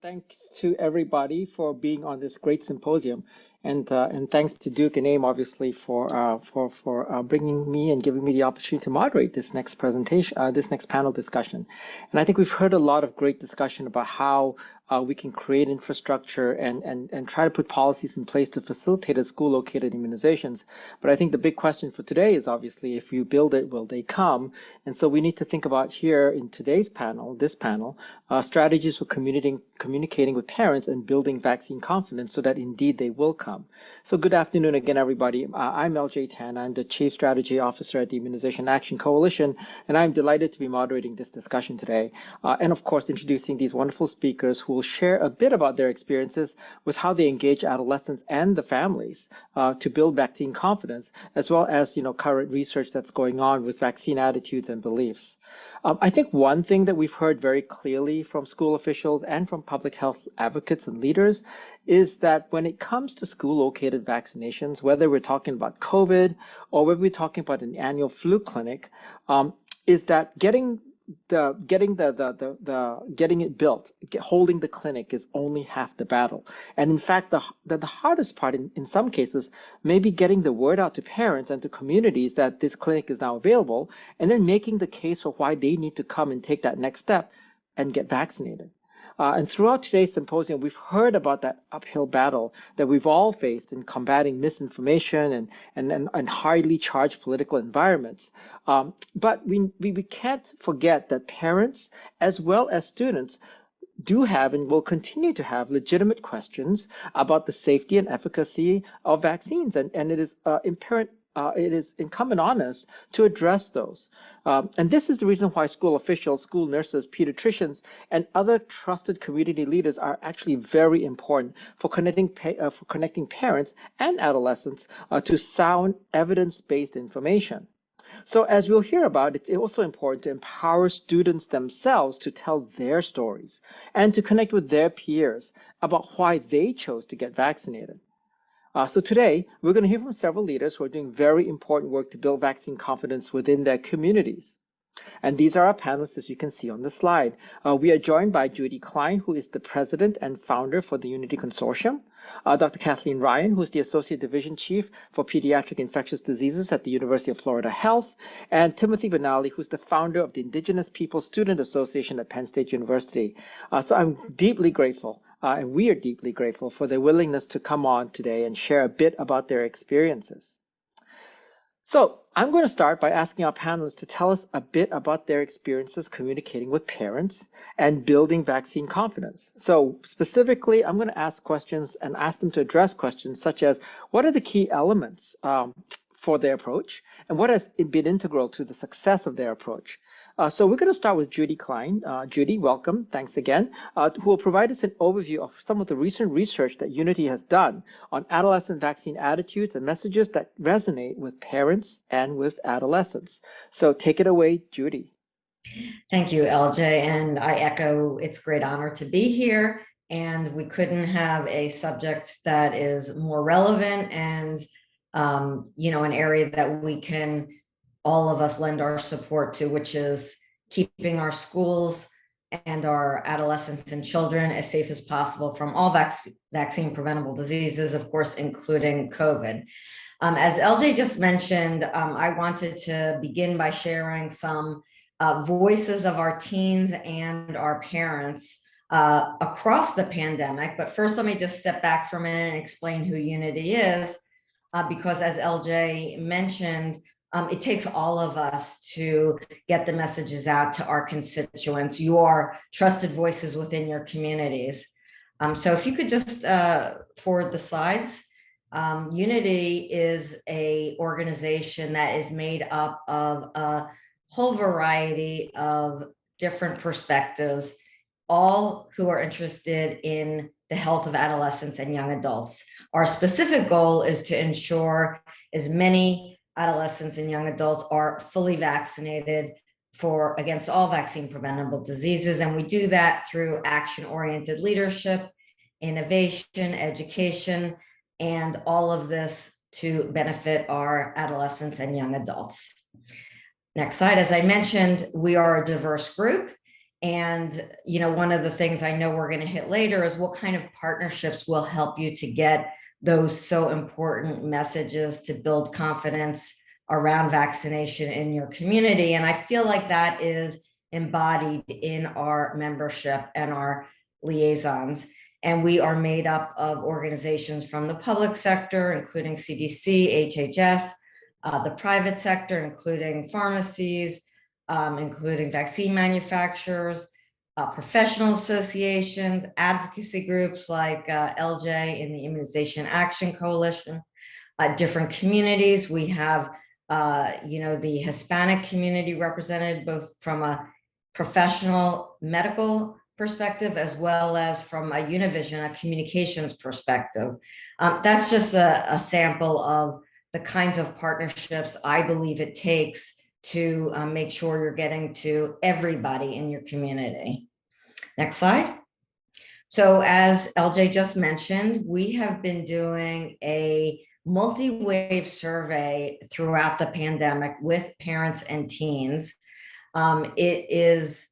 Thanks to everybody for being on this great symposium, and thanks to Duke and AIM obviously for bringing me and giving me the opportunity to moderate this next presentation, this next panel discussion. And I think we've heard a lot of great discussion about how we can create infrastructure and try to put policies in place to facilitate a school-located immunizations. But I think the big question for today is obviously, if you build it, will they come? And so we need to think about here in today's panel, strategies for communicating with parents and building vaccine confidence so that indeed they will come. So good afternoon again, everybody. I'm LJ Tan. I'm the Chief Strategy Officer at the Immunization Action Coalition, and I'm delighted to be moderating this discussion today. And of course, introducing these wonderful speakers who will share a bit about their experiences with how they engage adolescents and the families to build vaccine confidence, as well as current research that's going on with vaccine attitudes and beliefs. I think one thing that we've heard very clearly from school officials and from public health advocates and leaders is that when it comes to school-located vaccinations, whether we're talking about COVID or whether we're talking about an annual flu clinic, is that getting it built, holding the clinic is only half the battle. And in fact, the hardest part in some cases may be getting the word out to parents and to communities that this clinic is now available, and then making the case for why they need to come and take that next step and get vaccinated. And throughout today's symposium, we've heard about that uphill battle that we've all faced in combating misinformation and highly charged political environments. But we can't forget that parents, as well as students, do have and will continue to have legitimate questions about the safety and efficacy of vaccines. And it is it is incumbent on us to address those. And this is the reason why school officials, school nurses, pediatricians, and other trusted community leaders are actually very important for connecting parents and adolescents to sound evidence-based information. So as we'll hear about, it's also important to empower students themselves to tell their stories and to connect with their peers about why they chose to get vaccinated. So today, we're going to hear from several leaders who are doing very important work to build vaccine confidence within their communities. And these are our panelists, as you can see on the slide. We are joined by Judy Klein, who is the president and founder for the Unity Consortium, Dr. Kathleen Ryan, who's the Associate Division Chief for Pediatric Infectious Diseases at the University of Florida Health, and Timothy Benali, who's the founder of the Indigenous Peoples Student Association at Penn State University. So I'm deeply grateful. And we are deeply grateful for their willingness to come on today and share a bit about their experiences. So I'm going to start by asking our panelists to tell us a bit about their experiences communicating with parents and building vaccine confidence. So specifically, I'm going to ask questions and ask them to address questions such as, what are the key elements for their approach, and what has been integral to the success of their approach? So we're going to start with Judy Klein. Judy, welcome. Thanks again. Who will provide us an overview of some of the recent research that Unity has done on adolescent vaccine attitudes and messages that resonate with parents and with adolescents. So take it away, Judy. Thank you, LJ. And I echo it's a great honor to be here. And we couldn't have a subject that is more relevant and, an area that we can all of us lend our support to, which is keeping our schools and our adolescents and children as safe as possible from all vaccine preventable diseases, of course, including COVID. As LJ just mentioned, I wanted to begin by sharing some voices of our teens and our parents across the pandemic. But first, let me just step back for a minute and explain who Unity is, because as LJ mentioned, it takes all of us to get the messages out to our constituents. You are trusted voices within your communities. So if you could just forward the slides. Unity is an organization that is made up of a whole variety of different perspectives, all who are interested in the health of adolescents and young adults. Our specific goal is to ensure as many adolescents and young adults are fully vaccinated against all vaccine preventable diseases. And we do that through action-oriented leadership, innovation, education, and all of this to benefit our adolescents and young adults. Next slide. As I mentioned, we are a diverse group, And, one of the things I know we're going to hit later is what kind of partnerships will help you to get those so important messages to build confidence around vaccination in your community. And I feel like that is embodied in our membership and our liaisons. And we are made up of organizations from the public sector, including CDC, HHS, the private sector, including pharmacies, including vaccine manufacturers, professional associations, advocacy groups like LJ in the Immunization Action Coalition, different communities. We have, the Hispanic community represented both from a professional medical perspective as well as from a Univision, a communications perspective. That's just a sample of the kinds of partnerships I believe it takes to make sure you're getting to everybody in your community. Next slide. So as LJ just mentioned, we have been doing a multi-wave survey throughout the pandemic with parents and teens. It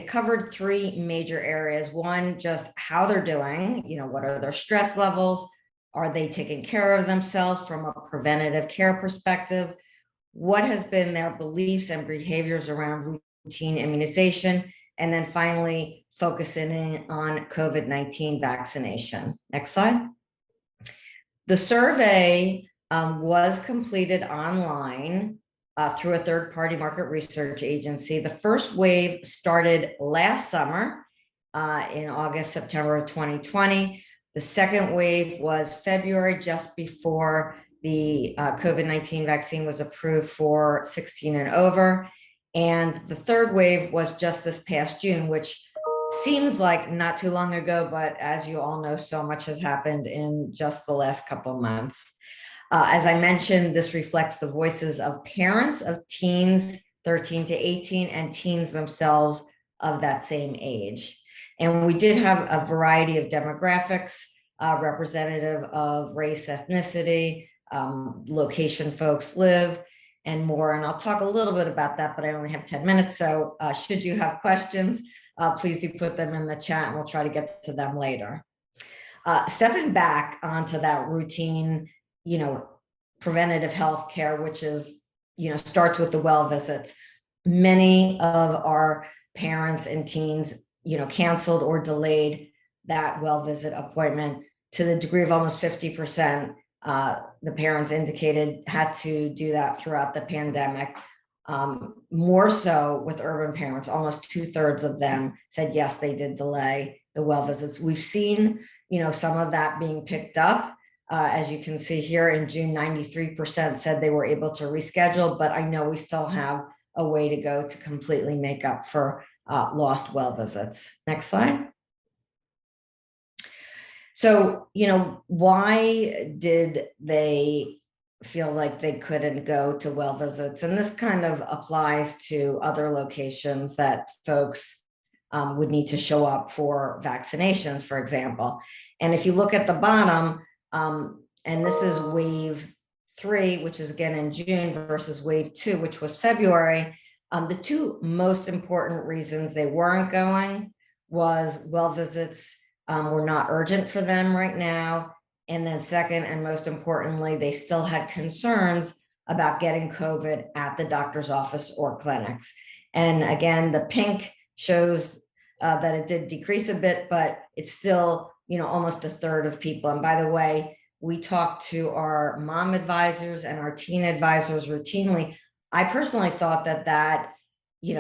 covered three major areas. One, just how they're doing, what are their stress levels? Are they taking care of themselves from a preventative care perspective? What has been their beliefs and behaviors around routine immunization? And then finally, focusing in on COVID-19 vaccination. Next slide. The survey was completed online through a third-party market research agency. The first wave started last summer in August, September of 2020. The second wave was February, just before the COVID-19 vaccine was approved for 16 and over. And the third wave was just this past June, which seems like not too long ago, but as you all know, so much has happened in just the last couple of months. As I mentioned, this reflects the voices of parents of teens 13 to 18 and teens themselves of that same age. And we did have a variety of demographics representative of race, ethnicity, location folks live, and more. And I'll talk a little bit about that, but I only have 10 minutes. So should you have questions, please do put them in the chat and we'll try to get to them later. Stepping back onto that routine, preventative health care, which is, starts with the well visits. Many of our parents and teens, canceled or delayed that well visit appointment to the degree of almost 50%. The parents indicated had to do that throughout the pandemic. More so with urban parents, almost 2/3 of them said yes, they did delay the well visits. We've seen, some of that being picked up. As you can see here in June, 93% said they were able to reschedule, but I know we still have a way to go to completely make up for lost well visits. Next slide. So, why did they feel like they couldn't go to well visits? And this kind of applies to other locations that folks would need to show up for vaccinations, for example. And if you look at the bottom, and this is wave 3, which is again in June, versus wave 2, which was February. The two most important reasons they weren't going was well visits were not urgent for them right now. And then second, and most importantly, they still had concerns about getting COVID at the doctor's office or clinics. And again, the pink shows that it did decrease a bit, but it's still, almost 1/3 of people. And by the way, we talk to our mom advisors and our teen advisors routinely. I personally thought that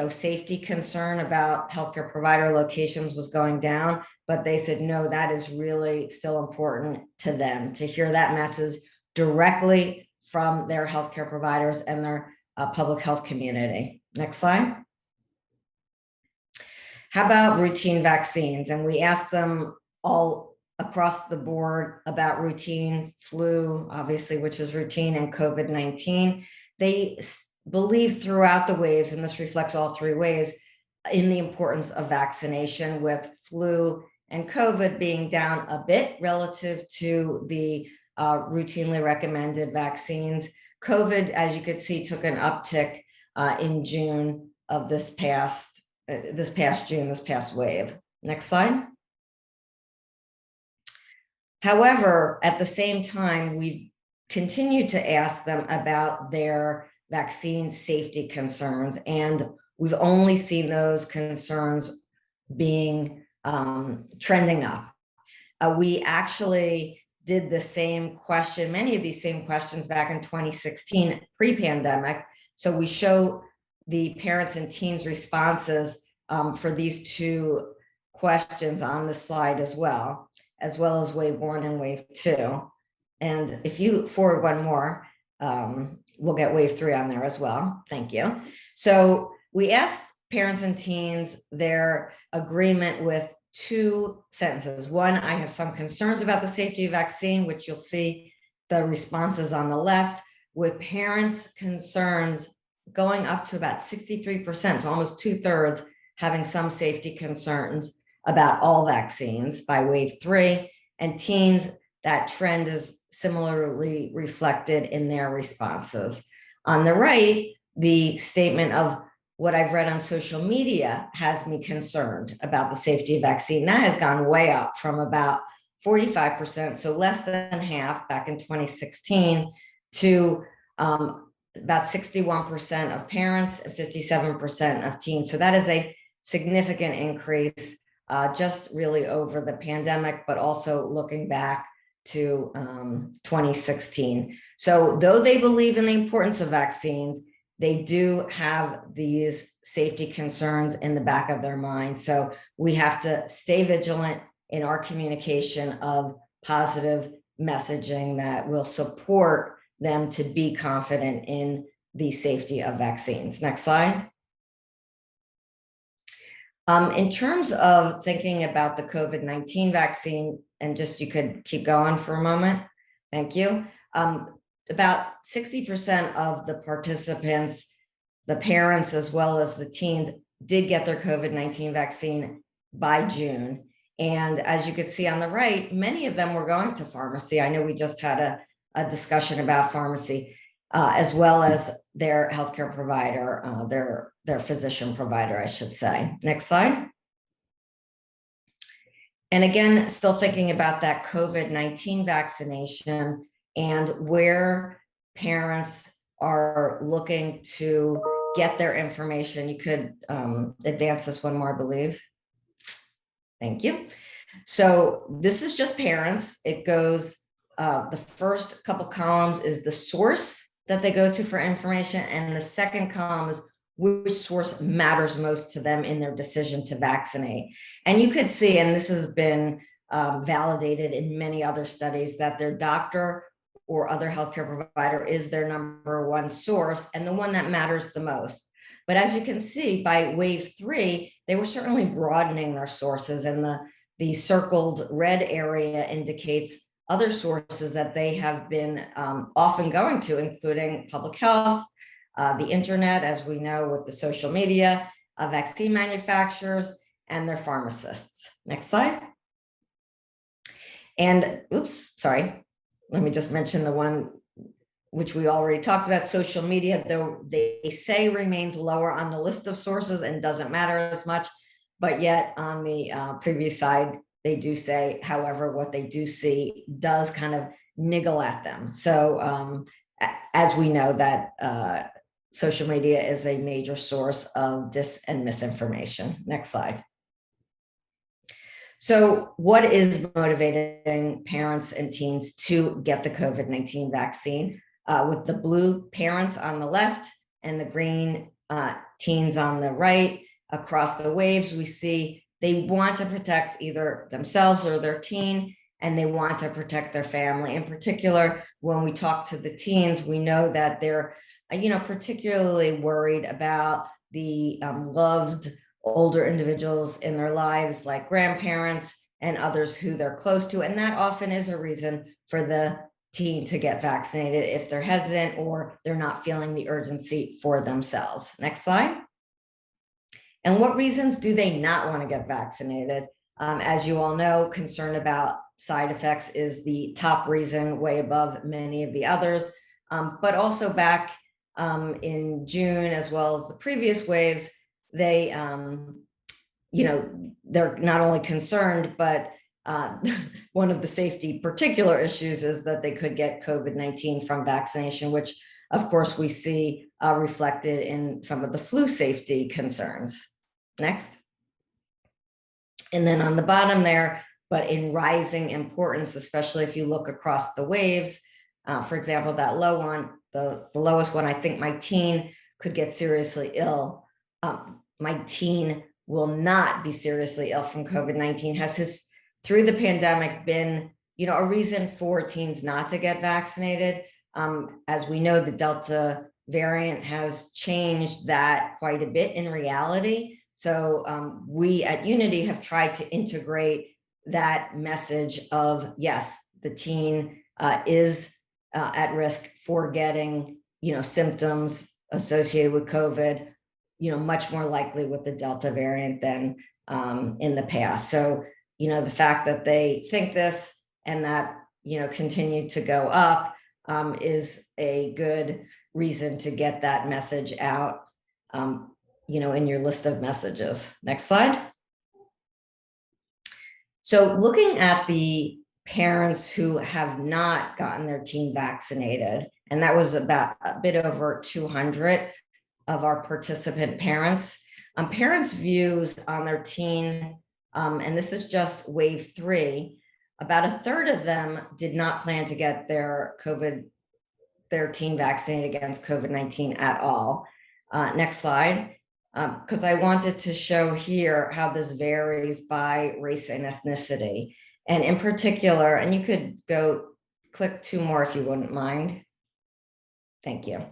safety concern about healthcare provider locations was going down, but they said, no, that is really still important to them to hear that message directly from their healthcare providers and their public health community. Next slide. How about routine vaccines? And we asked them all across the board about routine flu, obviously, which is routine, and COVID-19. They believe throughout the waves, and this reflects all three waves, in the importance of vaccination, with flu and COVID being down a bit relative to the routinely recommended vaccines. COVID, as you could see, took an uptick in June of this past this past June, this past wave. Next slide. However, at the same time, we've continued to ask them about their vaccine safety concerns, and we've only seen those concerns being trending up. We actually did the same question, many of these same questions back in 2016, pre-pandemic. So we show the parents and teens responses for these two questions on the slide as well as wave 1 and wave 2. And if you forward one more, we'll get wave 3 on there as well. Thank you. So we asked parents and teens their agreement with two sentences. One, I have some concerns about the safety of vaccine, which you'll see the responses on the left, with parents' concerns going up to about 63%, so almost 2/3 having some safety concerns about all vaccines by wave 3, and teens, that trend is similarly reflected in their responses. On the right, the statement of what I've read on social media has me concerned about the safety of vaccine. That has gone way up from about 45%, so less than half back in 2016, to about 61% of parents and 57% of teens. So that is a significant increase just really over the pandemic, but also looking back to 2016. So though they believe in the importance of vaccines, they do have these safety concerns in the back of their mind. So we have to stay vigilant in our communication of positive messaging that will support them to be confident in the safety of vaccines. Next slide. In terms of thinking about the COVID-19 vaccine, and just you could keep going for a moment. Thank you. About 60% of the participants, the parents as well as the teens, did get their COVID-19 vaccine by June. And as you could see on the right, many of them were going to pharmacy. I know we just had a discussion about pharmacy, as well as their healthcare provider, their physician provider, I should say. Next slide. And again, still thinking about that COVID-19 vaccination and where parents are looking to get their information. You could advance this one more, I believe. Thank you. So this is just parents. It goes, the first couple columns is the source that they go to for information, and the second column is which source matters most to them in their decision to vaccinate. And you could see, and this has been validated in many other studies, that their doctor or other healthcare provider is their number one source and the one that matters the most. But as you can see, by wave 3, they were certainly broadening their sources, and the circled red area indicates other sources that they have been often going to, including public health, the internet, as we know with the social media, vaccine manufacturers, and their pharmacists. Next slide. And oops, sorry. Let me just mention the one which we already talked about, social media, though they say remains lower on the list of sources and doesn't matter as much, but yet on the previous side, they do say, however, what they do see does kind of niggle at them. So as we know that social media is a major source of dis and misinformation. Next slide. So what is motivating parents and teens to get the COVID-19 vaccine? With the blue parents on the left and the green teens on the right, across the waves, we see they want to protect either themselves or their teen, and they want to protect their family. In particular, when we talk to the teens, we know that they're particularly worried about the loved older individuals in their lives, like grandparents and others who they're close to. And that often is a reason for the teen to get vaccinated if they're hesitant or they're not feeling the urgency for themselves. Next slide. And what reasons do they not want to get vaccinated? As you all know, concern about side effects is the top reason, way above many of the others. But also back in June, as well as the previous waves, they, they're not only concerned, but one of the safety particular issues is that they could get COVID-19 from vaccination, which of course we see reflected in some of the flu safety concerns. Next. And then on the bottom there, but in rising importance, especially if you look across the waves, for example, that low one, the lowest one, I think my teen could get seriously ill. My teen will not be seriously ill from COVID-19. Has through the pandemic been, a reason for teens not to get vaccinated? As we know, the Delta variant has changed that quite a bit in reality. So we at Unity have tried to integrate that message of, yes, the teen is at risk for getting, symptoms associated with COVID, much more likely with the Delta variant than in the past. So, the fact that they think this and that, continue to go up is a good reason to get that message out, in your list of messages. Next slide. So looking at the parents who have not gotten their teen vaccinated, and that was about a bit over 200 of our participant parents. Parents' views on their teen, and this is just wave 3, about a third of them did not plan to get their teen vaccinated against COVID-19 at all. Next slide. Because I wanted to show here how this varies by race and ethnicity. And in particular, and you could go click 2 more if you wouldn't mind. Thank you.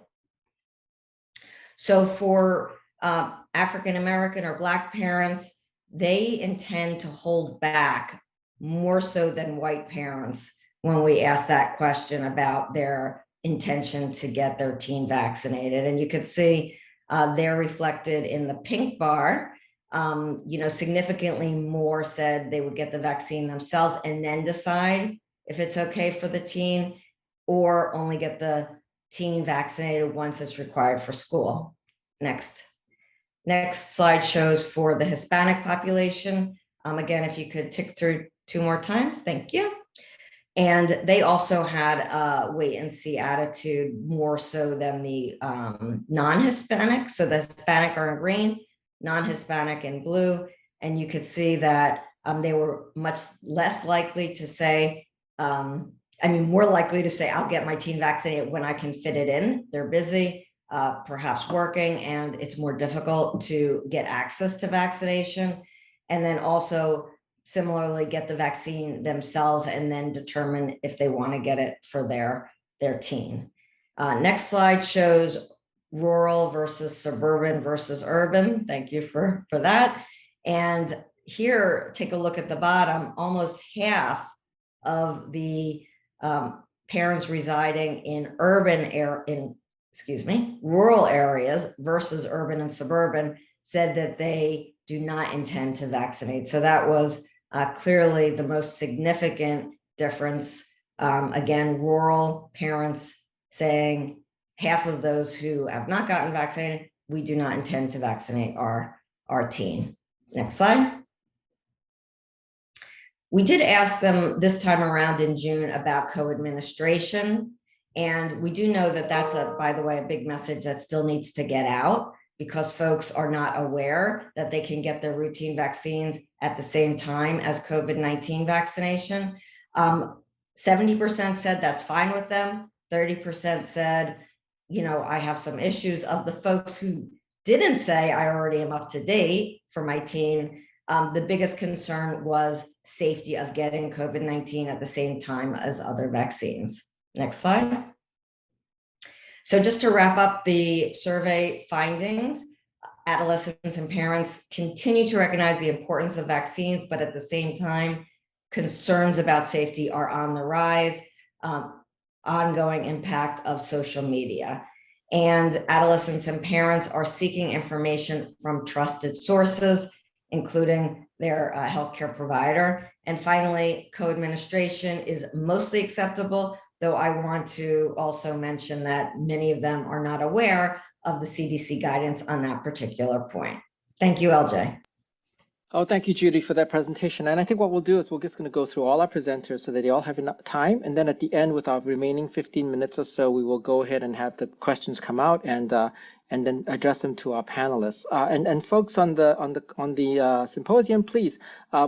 So for African-American or Black parents, they intend to hold back more so than white parents when we ask that question about their intention to get their teen vaccinated. And you could see they're reflected in the pink bar. Significantly more said they would get the vaccine themselves and then decide if it's okay for the teen, or only get the teen vaccinated once it's required for school. Next slide shows for the Hispanic population. Again, if you could tick through 2 more times, thank you. And they also had a wait and see attitude more so than the non-Hispanic. So the Hispanic are in green, non-Hispanic in blue. And you could see that they were much less likely to say, more likely to say, I'll get my teen vaccinated when I can fit it in. They're busy, perhaps working, and it's more difficult to get access to vaccination. And then also, similarly, get the vaccine themselves and then determine if they want to get it for their teen. Next slide shows rural versus suburban versus urban. Thank you for that. And here, take a look at the bottom. Almost half of the parents residing in rural areas versus urban and suburban said that they do not intend to vaccinate. So that was clearly the most significant difference. Again, rural parents saying half of those who have not gotten vaccinated, we do not intend to vaccinate our teen. Next slide. We did ask them this time around in June about co-administration. And we do know that that's, by the way, a big message that still needs to get out, because folks are not aware that they can get their routine vaccines at the same time as COVID-19 vaccination. 70% said that's fine with them. 30% said, I have some issues. Of the folks who didn't say, I already am up to date for my teen, the biggest concern was safety of getting COVID-19 at the same time as other vaccines. Next slide. So just to wrap up the survey findings, adolescents and parents continue to recognize the importance of vaccines, but at the same time, concerns about safety are on the rise, ongoing impact of social media. And adolescents and parents are seeking information from trusted sources, including their healthcare provider. And finally, co-administration is mostly acceptable, though I want to also mention that many of them are not aware of the CDC guidance on that particular point. Thank you, LJ. Oh, thank you, Judy, for that presentation. And I think what we'll do is we're just going to go through all our presenters so that they all have enough time. And then at the end, with our remaining 15 minutes or so, we will go ahead and have the questions come out and then address them to our panelists. And folks on the symposium, please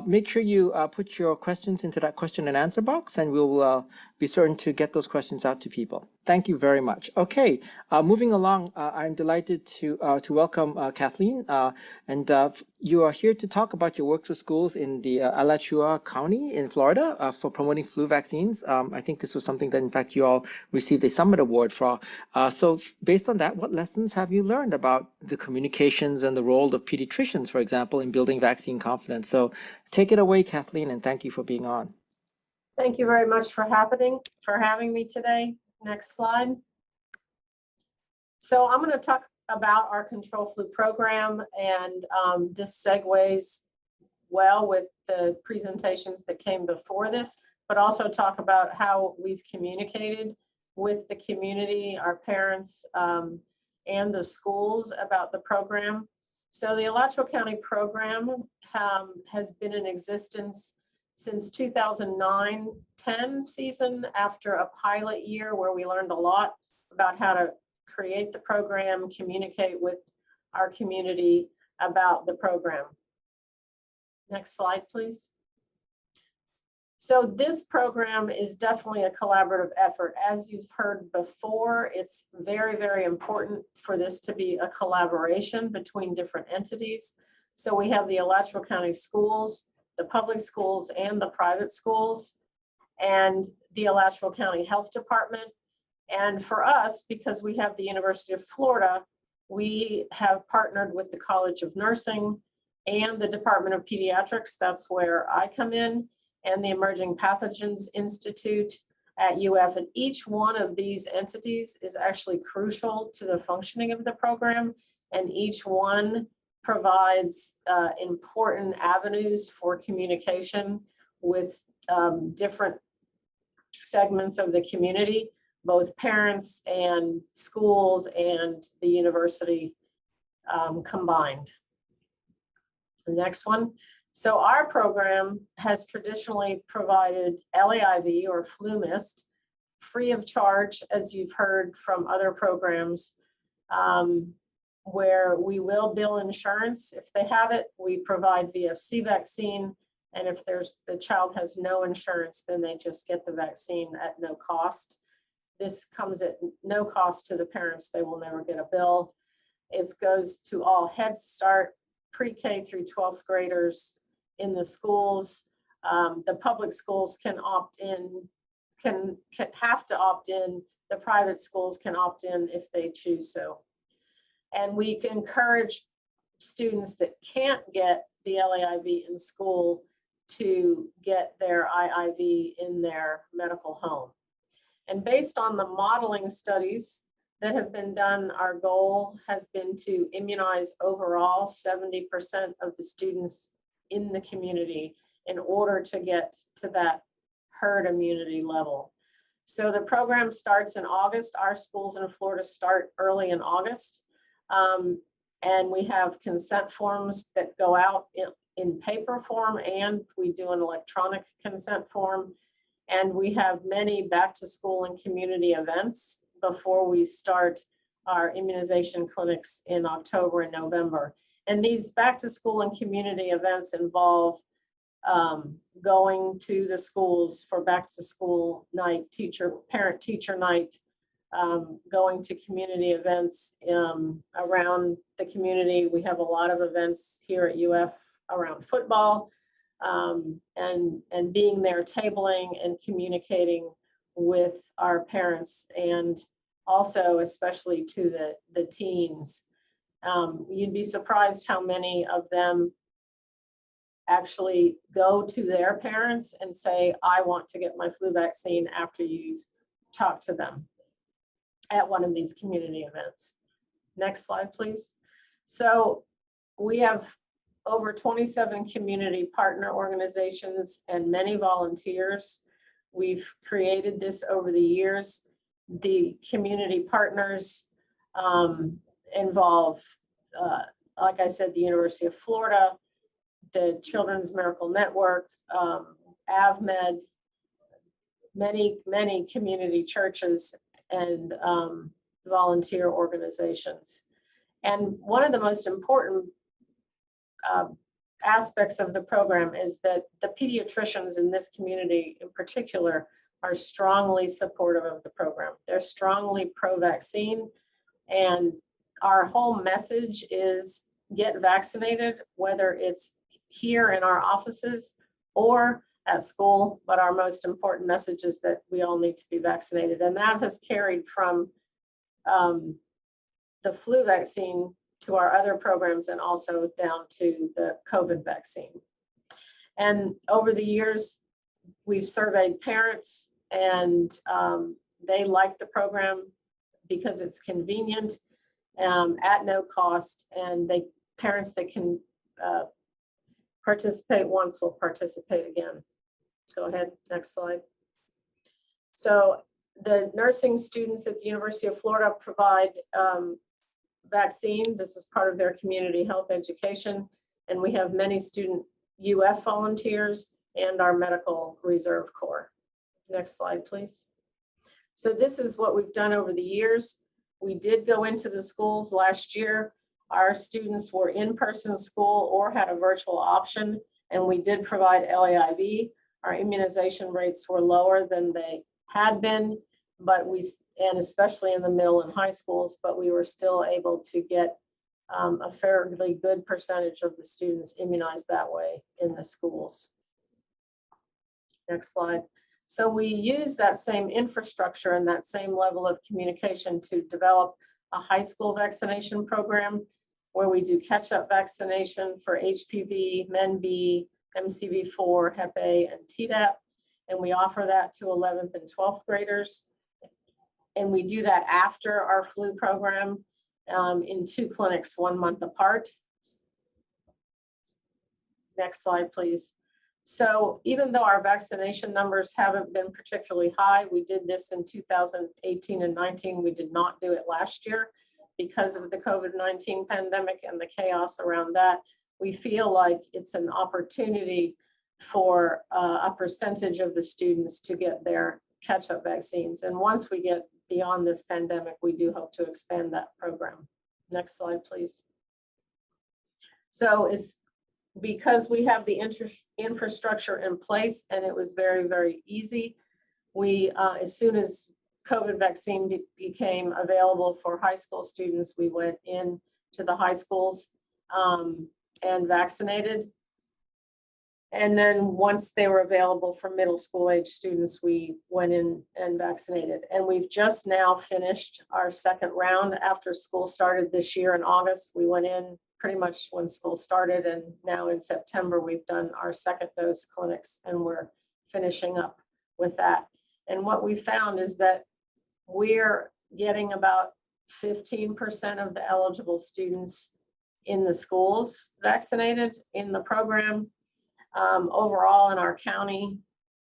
make sure you put your questions into that question and answer box, and we'll be certain to get those questions out to people. Thank you very much. Okay, moving along, I'm delighted to welcome Kathleen, and you are here to talk about your work with schools in the Alachua County in Florida for promoting flu vaccines. I think this was something that, in fact, you all received a Summit Award for. So based on that, what lessons have you learned about the communications and the role of pediatricians, for example, in building vaccine confidence? So take it away, Kathleen, and thank you for being on. Thank you very much for having me today. Next slide. So I'm going to talk about our control flu program, and this segues well with the presentations that came before this, but also talk about how we've communicated with the community, our parents, and the schools about the program. So the Alachua County program has been in existence since 2009-10 season, after a pilot year where we learned a lot about how to create the program, communicate with our community about the program. Next slide, please. So this program is definitely a collaborative effort. As you've heard before, it's very, very important for this to be a collaboration between different entities. So we have the Alachua County schools, the public schools and the private schools, and the Alachua County Health Department. And for us, because we have the University of Florida, we have partnered with the College of Nursing and the Department of Pediatrics. That's where I come in, and the Emerging Pathogens Institute at UF. And each one of these entities is actually crucial to the functioning of the program, and each one provides important avenues for communication with different segments of the community, both parents and schools and the university combined. The next one. So our program has traditionally provided LAIV, or flu mist, free of charge, as you've heard from other programs, where we will bill insurance if they have it. We provide VFC vaccine, and if the child has no insurance, then they just get the vaccine at no cost. This comes at no cost to the parents. They will never get a bill. It goes to all Head Start, pre-K through 12th graders in the schools. The public schools can opt in, have to opt in. The private schools can opt in if they choose so. And we can encourage students that can't get the LAIV in school to get their IIV in their medical home. And based on the modeling studies that have been done, our goal has been to immunize overall 70% of the students in the community in order to get to that herd immunity level. So the program starts in August. Our schools in Florida start early in August. And we have consent forms that go out in paper form, and we do an electronic consent form. And we have many back to school and community events before we start our immunization clinics in October and November. And these back to school and community events involve going to the schools for back to school night, parent teacher night, going to community events around the community. We have a lot of events here at UF around football, and being there, tabling and communicating with our parents, and also especially to the teens. You'd be surprised how many of them actually go to their parents and say, I want to get my flu vaccine, after you've talked to them at one of these community events. Next slide, please. So we have over 27 community partner organizations and many volunteers. We've created this over the years. The community partners involve like I said, the University of Florida, the Children's Miracle Network, AvMed, many community churches and volunteer organizations. And one of the most important aspects of the program is that the pediatricians in this community in particular are strongly supportive of the program. They're strongly pro-vaccine, and our whole message is get vaccinated, whether it's here in our offices or at school, but our most important message is that we all need to be vaccinated. And that has carried from the flu vaccine to our other programs and also down to the COVID vaccine. And over the years, we've surveyed parents, and they like the program because it's convenient, at no cost, and parents that can participate once will participate again. Go ahead, next slide. So the nursing students at the University of Florida provide vaccine. This is part of their community health education. And we have many student UF volunteers and our medical reserve corps. Next slide, please. So this is what we've done over the years. We did go into the schools last year. Our students were in-person school or had a virtual option, and we did provide LAIV. Our immunization rates were lower than they had been, but and especially in the middle and high schools, but we were still able to get a fairly good percentage of the students immunized that way in the schools. Next slide. So we use that same infrastructure and that same level of communication to develop a high school vaccination program where we do catch-up vaccination for HPV, MenB, MCV4, Hep A, and Tdap. And we offer that to 11th and 12th graders. And we do that after our flu program in 2 clinics 1 month apart. Next slide, please. So even though our vaccination numbers haven't been particularly high, we did this in 2018 and 19. We did not do it last year because of the COVID-19 pandemic and the chaos around that. We feel like it's an opportunity for a percentage of the students to get their catch-up vaccines. And once we get beyond this pandemic, we do hope to expand that program. Next slide, please. So because we have the infrastructure in place and it was very, very easy, we, as soon as COVID vaccine became available for high school students, we went in to the high schools and vaccinated. And then once they were available for middle school age students, we went in and vaccinated. And we've just now finished our second round after school started this year in August. We went in pretty much when school started, and now in September, we've done our second dose clinics and we're finishing up with that. And what we found is that we're getting about 15% of the eligible students in the schools vaccinated in the program. Overall in our county,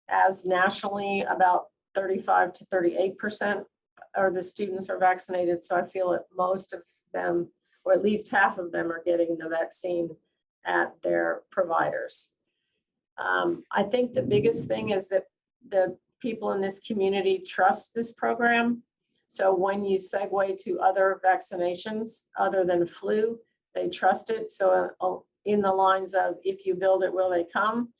as nationally, about 35 to 38% of the students are vaccinated. So I feel that most of them, or at least half of them, are getting the vaccine at their providers. I think the biggest thing is that the people in this community trust this program. So when you segue to other vaccinations other than flu, they trust it. So in the lines of, if you build it, will they come?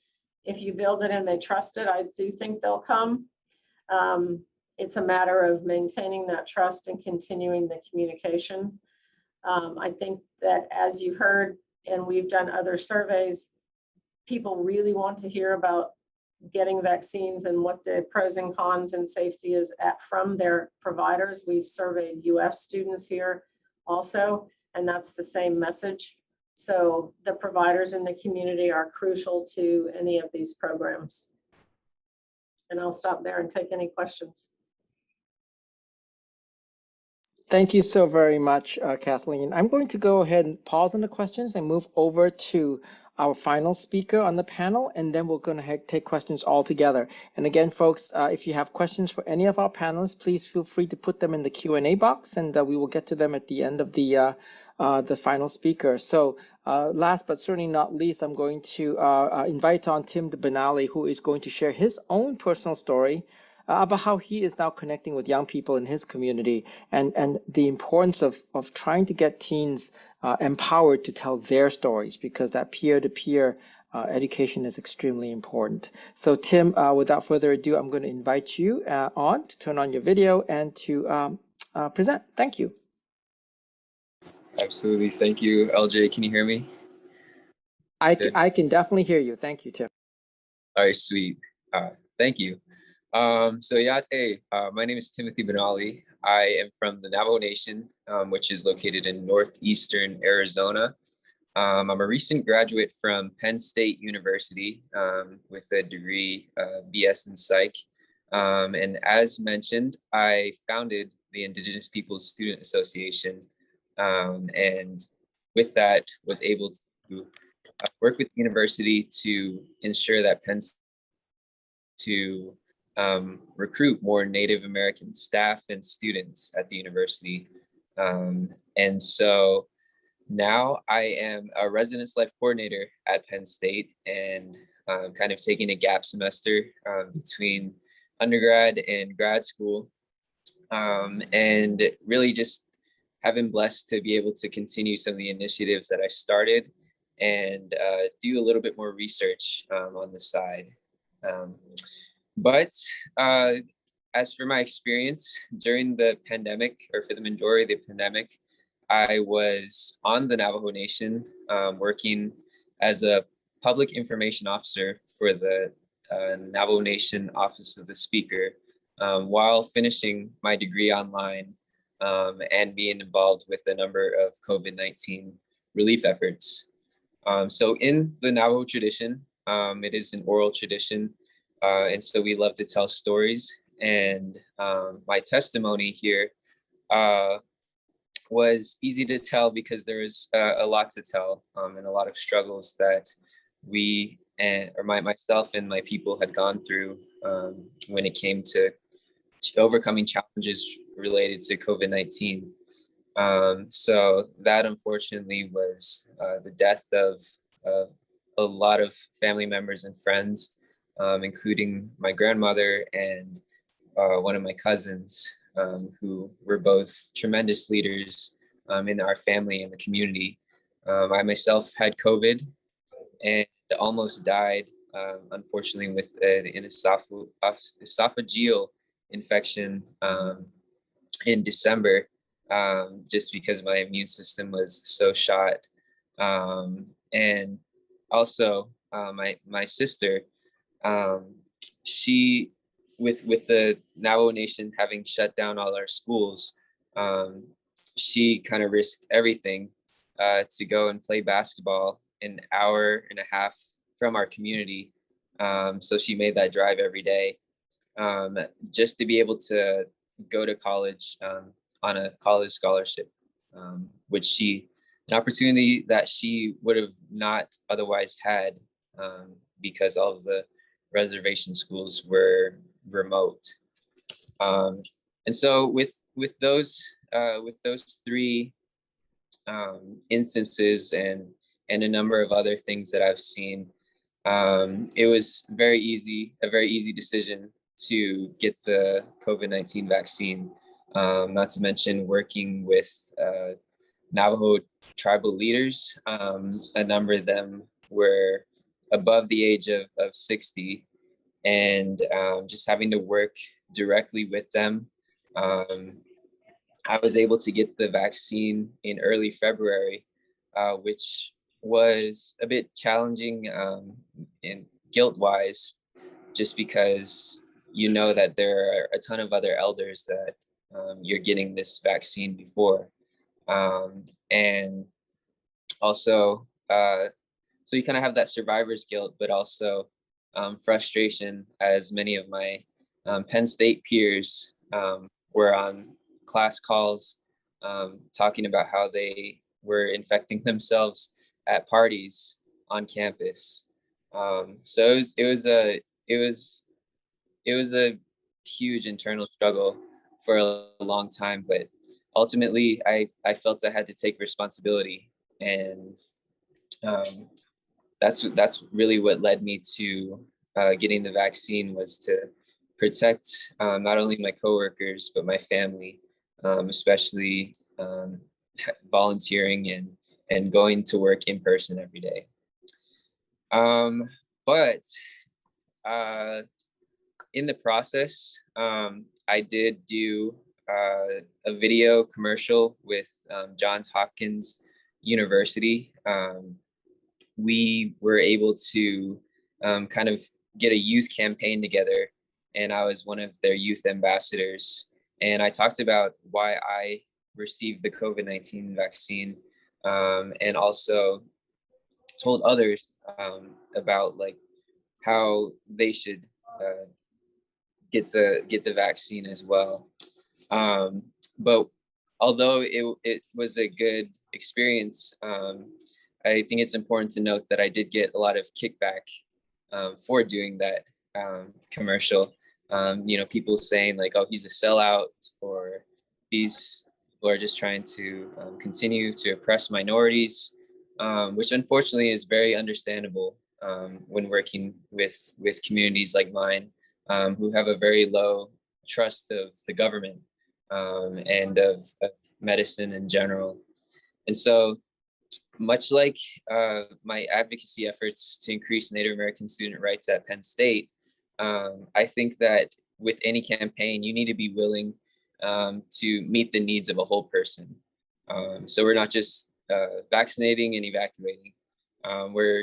If you build it and they trust it, I do think they'll come. It's a matter of maintaining that trust and continuing the communication. I think that, as you heard, and we've done other surveys, people really want to hear about getting vaccines and what the pros and cons and safety is from their providers. We've surveyed UF students here also, and that's the same message. So the providers in the community are crucial to any of these programs. And I'll stop there and take any questions. Thank you so very much, Kathleen. I'm going to go ahead and pause on the questions and move over to our final speaker on the panel, and then we're going to take questions all together. And again, folks, if you have questions for any of our panelists, please feel free to put them in the Q&A box, and we will get to them at the end of the the final speaker. So last but certainly not least, I'm going to invite on Tim Benali, who is going to share his own personal story about how he is now connecting with young people in his community and the importance of trying to get teens empowered to tell their stories, because that peer-to-peer education is extremely important. So Tim, without further ado, I'm going to invite you on to turn on your video and to present. Thank you. Absolutely. Thank you, LJ. Can you hear me? I can definitely hear you. Thank you, Tim. All right, sweet. Thank you. So Yate, my name is Timothy Benali. I am from the Navajo Nation, which is located in northeastern Arizona. I'm a recent graduate from Penn State University with a degree BS in Psych. And as mentioned, I founded the Indigenous Peoples Student Association, and with that was able to work with the university to ensure that Penn State to recruit more Native American staff and students at the university. And so now I am a residence life coordinator at Penn State, and kind of taking a gap semester between undergrad and grad school, and really just have been blessed to be able to continue some of the initiatives that I started and do a little bit more research on the side. But as for my experience during the pandemic, or for the majority of the pandemic, I was on the Navajo Nation working as a public information officer for the Navajo Nation Office of the Speaker, while finishing my degree online and being involved with a number of COVID-19 relief efforts. So in the Navajo tradition, it is an oral tradition, and so we love to tell stories. And my testimony here was easy to tell because there was a lot to tell, and a lot of struggles that we myself and my people had gone through when it came to overcoming challenges related to COVID-19. So that unfortunately was the death of a lot of family members and friends, including my grandmother and one of my cousins, who were both tremendous leaders in our family and the community. I myself had COVID and almost died, unfortunately, with an esophageal infection in December, just because my immune system was so shot. And also, my sister, she, with the Navajo Nation having shut down all our schools, she kind of risked everything to go and play basketball an hour and a half from our community. So she made that drive every day, just to be able to go to college on a college scholarship, which an opportunity that she would have not otherwise had, because all of the reservation schools were remote. And so with those three instances and a number of other things that I've seen, it was a very easy decision to get the COVID-19 vaccine, not to mention working with Navajo tribal leaders. A number of them were above the age of 60, and just having to work directly with them. I was able to get the vaccine in early February, which was a bit challenging and guilt-wise, just because you know that there are a ton of other elders that you're getting this vaccine before. And also, so you kind of have that survivor's guilt, but also frustration, as many of my Penn State peers were on class calls talking about how they were infecting themselves at parties on campus. So it was a huge internal struggle for a long time, but ultimately, I felt I had to take responsibility, and that's really what led me to getting the vaccine, was to protect not only my coworkers but my family, especially volunteering and going to work in person every day. But in the process, I did do a video commercial with Johns Hopkins University. We were able to kind of get a youth campaign together, and I was one of their youth ambassadors. And I talked about why I received the COVID-19 vaccine, and also told others about like how they should get the vaccine as well. But although it was a good experience, I think it's important to note that I did get a lot of kickback for doing that commercial. People saying like, "Oh, he's a sellout," or "These people are just trying to continue to oppress minorities," which unfortunately is very understandable when working with communities like mine, who have a very low trust of the government and of medicine in general. And so, much like my advocacy efforts to increase Native American student rights at Penn State, I think that with any campaign, you need to be willing to meet the needs of a whole person. So we're not just vaccinating and evacuating, where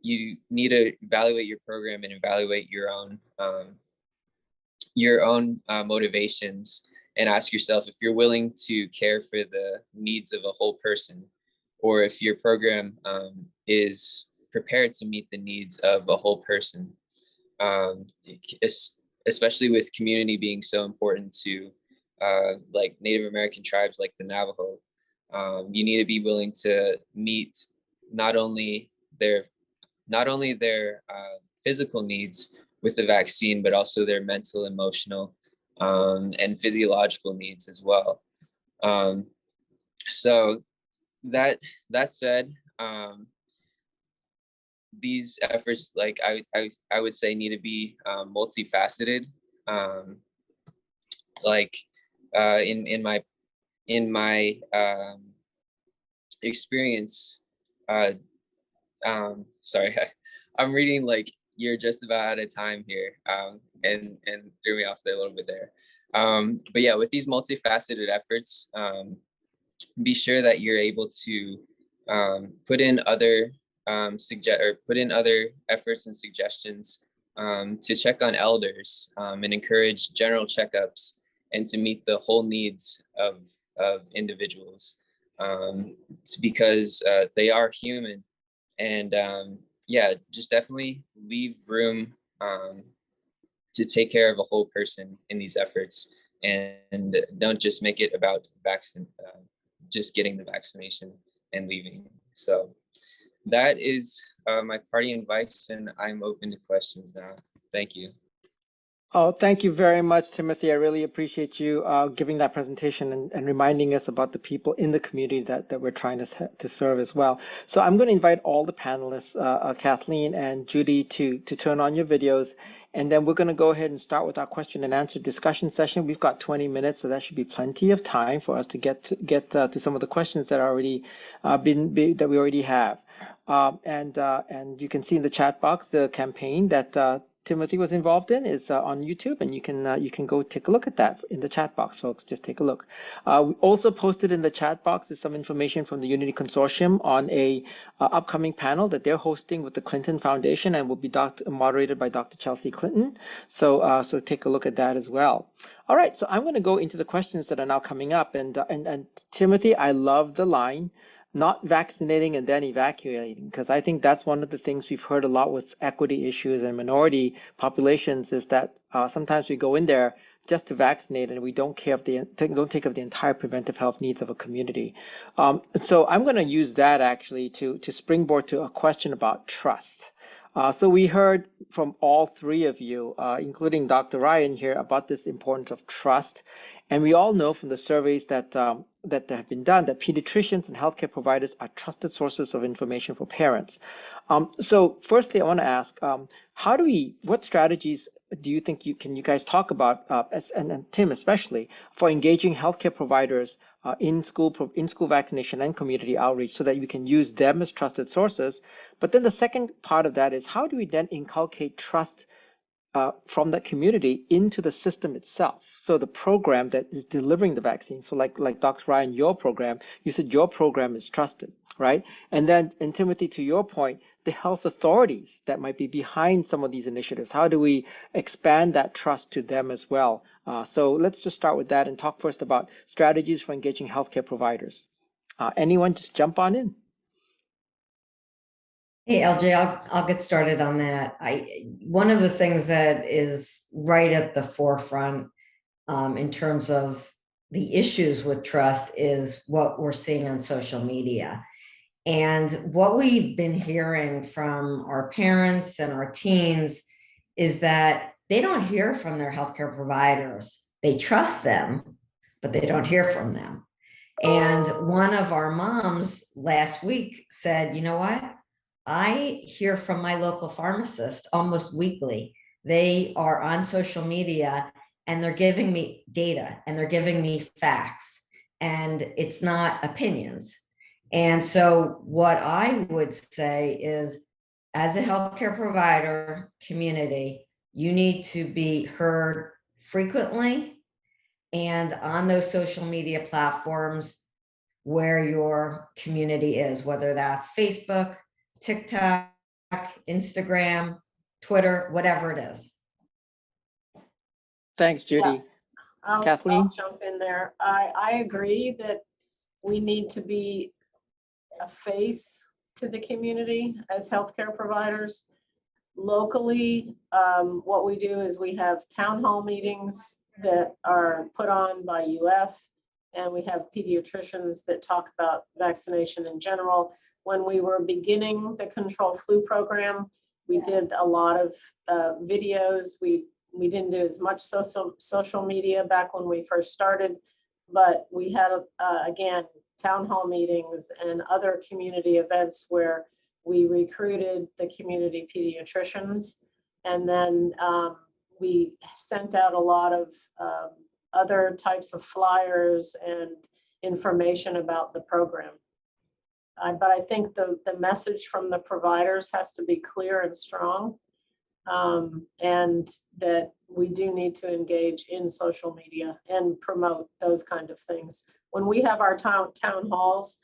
you need to evaluate your program and evaluate your own motivations, and ask yourself if you're willing to care for the needs of a whole person, or if your program is prepared to meet the needs of a whole person, especially with community being so important to like Native American tribes like the Navajo. You need to be willing to meet not only their physical needs with the vaccine, but also their mental, emotional, and physiological needs as well. So that said, these efforts, like I would say, need to be multifaceted. Like in my experience, sorry, I'm reading like you're just about out of time here, and threw me off there a little bit there. But yeah, with these multifaceted efforts, be sure that you're able to put in other efforts and suggestions to check on elders and encourage general checkups, and to meet the whole needs of individuals, because they are human. And yeah, just definitely leave room to take care of a whole person in these efforts, and don't just make it about just getting the vaccination and leaving. So that is my party advice, and I'm open to questions now. Thank you. Oh, thank you very much, Timothy. I really appreciate you giving that presentation and reminding us about the people in the community that we're trying to serve as well. So I'm going to invite all the panelists, Kathleen and Judy, to turn on your videos, and then we're going to go ahead and start with our question and answer discussion session. We've got 20 minutes, so that should be plenty of time for us to get to some of the questions that are already that we already have. And you can see in the chat box the campaign that Timothy was involved in is on YouTube, and you can go take a look at that in the chat box, folks. Just take a look. We also posted in the chat box is some information from the Unity Consortium on a upcoming panel that they're hosting with the Clinton Foundation, and will be moderated by Dr. Chelsea Clinton. So so take a look at that as well. All right, so I'm going to go into the questions that are now coming up, and Timothy, I love the line, not vaccinating and then evacuating, because I think that's one of the things we've heard a lot with equity issues and minority populations, is that sometimes we go in there just to vaccinate and we don't take care of the entire preventive health needs of a community. So I'm going to use that actually to springboard to a question about trust. So we heard from all three of you, including Dr. Ryan here, about this importance of trust. And we all know from the surveys that that have been done that pediatricians and healthcare providers are trusted sources of information for parents. So firstly, I want to ask, what strategies do you think you guys talk about, and Tim especially, for engaging healthcare providers in school vaccination and community outreach so that you can use them as trusted sources? But then the second part of that is, how do we then inculcate trust from that community into the system itself? So the program that is delivering the vaccine. So like Dr. Ryan, your program, you said your program is trusted, right? And then, and Timothy, to your point, the health authorities that might be behind some of these initiatives, how do we expand that trust to them as well? So let's just start with that and talk first about strategies for engaging healthcare providers. Anyone just jump on in. Hey, LJ, I'll get started on that. One of the things that is right at the forefront in terms of the issues with trust is what we're seeing on social media. And what we've been hearing from our parents and our teens is that they don't hear from their healthcare providers. They trust them, but they don't hear from them. And one of our moms last week said, you know what? I hear from my local pharmacist almost weekly. They are on social media and they're giving me data and they're giving me facts, and it's not opinions. And so what I would say is, as a healthcare provider community, you need to be heard frequently and on those social media platforms where your community is, whether that's Facebook, TikTok, Instagram, Twitter, whatever it is. Thanks, Judy. Kathleen? I'll jump in there. I agree that we need to be a face to the community as healthcare providers. Locally, what we do is we have town hall meetings that are put on by UF, and we have pediatricians that talk about vaccination in general. When we were beginning the control flu program, we did a lot of videos. We didn't do as much social media back when we first started, but we had, again, town hall meetings and other community events where we recruited the community pediatricians. And then we sent out a lot of other types of flyers and information about the program. But I think the message from the providers has to be clear and strong, and that we do need to engage in social media and promote those kind of things. When we have our town halls,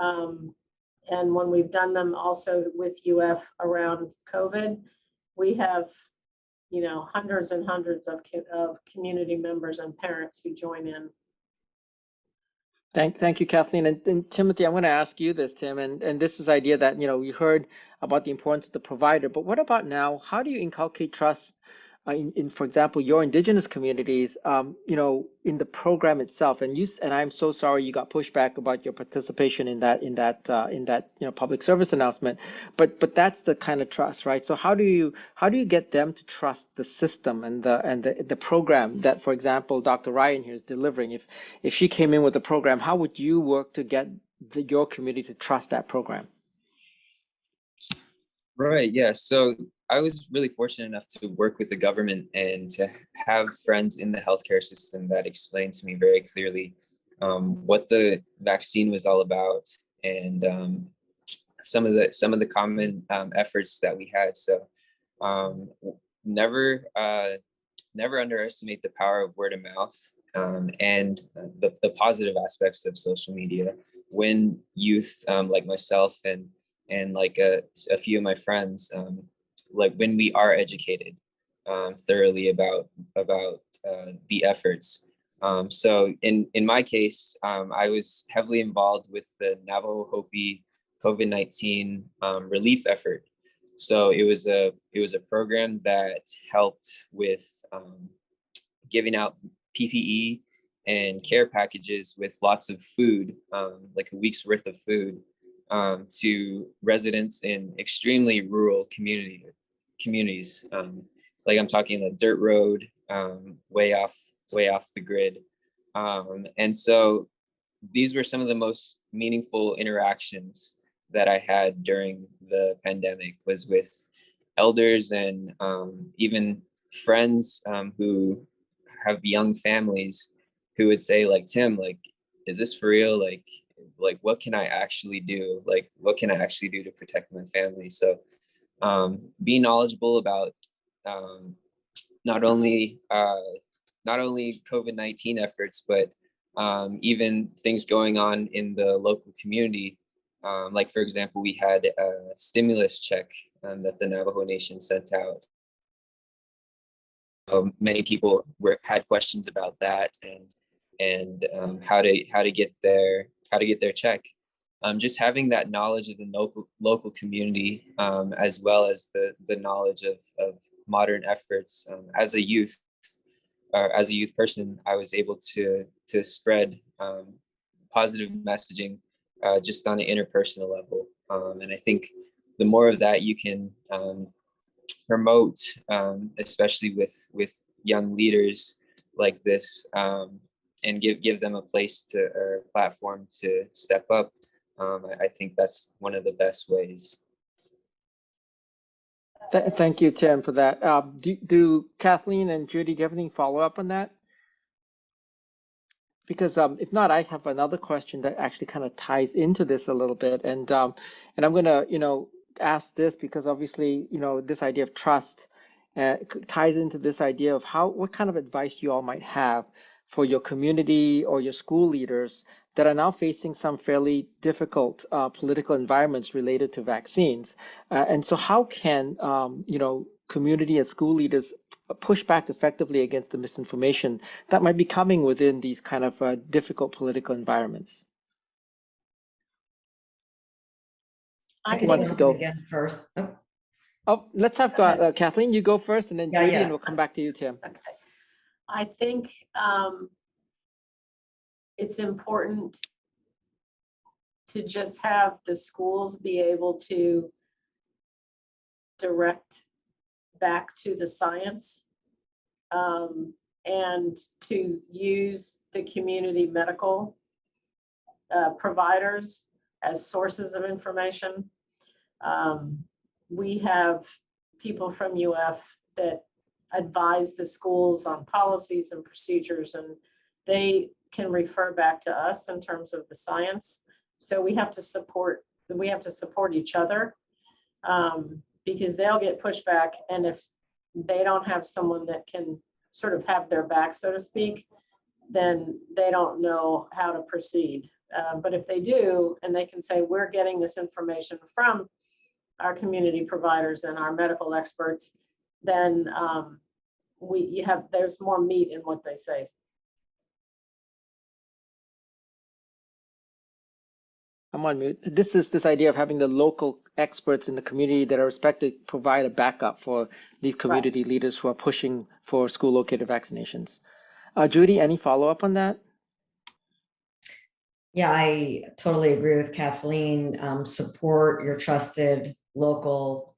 and when we've done them also with UF around COVID, we have, hundreds and hundreds of community members and parents who join in. Thank you, Kathleen. And Timothy, I'm going to ask you this, Tim, and this is the idea that, we heard about the importance of the provider, but what about now? How do you inculcate trust in, for example, your indigenous communities, in the program itself? And I'm so sorry you got pushback about your participation in that public service announcement, but that's the kind of trust, right? So how do you get them to trust the system and the program that, for example, Dr. Ryan here is delivering? If she came in with a program, how would you work to get your community to trust that program? Right, yeah. So I was really fortunate enough to work with the government and to have friends in the healthcare system that explained to me very clearly what the vaccine was all about, and some of the common efforts that we had. So never underestimate the power of word of mouth and the positive aspects of social media. When youth like myself and like a few of my friends, like when we are educated thoroughly about the efforts. So in my case, I was heavily involved with the Navajo Hopi COVID-19 relief effort. So it was a program that helped with giving out PPE and care packages with lots of food, like a week's worth of food, to residents in extremely rural communities. Like I'm talking a dirt road, way off the grid. And so these were some of the most meaningful interactions that I had during the pandemic, was with elders and even friends who have young families, who would say, like, Tim, like, is this for real? Like what can I actually do? Like, what can I actually do to protect my family? So be knowledgeable about not only COVID-19 efforts, but even things going on in the local community. Like, for example, we had a stimulus check that the Navajo Nation sent out. Many people had questions about that, and how to get their check. Just having that knowledge of the local community, as well as the knowledge of modern efforts. As a youth person, I was able to spread positive messaging just on an interpersonal level. And I think the more of that you can promote, especially with young leaders like this, and give them a place or a platform to step up, I think that's one of the best ways. Thank you, Tim, for that. Do Kathleen and Judy, do you have any follow-up on that? Because if not, I have another question that actually kind of ties into this a little bit, and I'm going to ask this because obviously this idea of trust ties into this idea of what kind of advice you all might have for your community or your school leaders that are now facing some fairly difficult political environments related to vaccines. And so how can, community and school leaders push back effectively against the misinformation that might be coming within these kind of difficult political environments? I could Wants to go again first. Oh, let's have Kathleen, you go first, and then Judy, and we'll come back to you, Tim. Okay. I think it's important to just have the schools be able to direct back to the science, and to use the community medical providers as sources of information. We have people from UF that advise the schools on policies and procedures, and they can refer back to us in terms of the science. So we have to support each other, because they'll get pushback, and if they don't have someone that can sort of have their back, so to speak, then they don't know how to proceed. But if they do, and they can say, we're getting this information from our community providers and our medical experts, then there's more meat in what they say. I'm on mute. This is this idea of having the local experts in the community that are respected provide a backup for the community leaders who are pushing for school-located vaccinations. Judy, any follow-up on that? Yeah, I totally agree with Kathleen. Support your trusted local,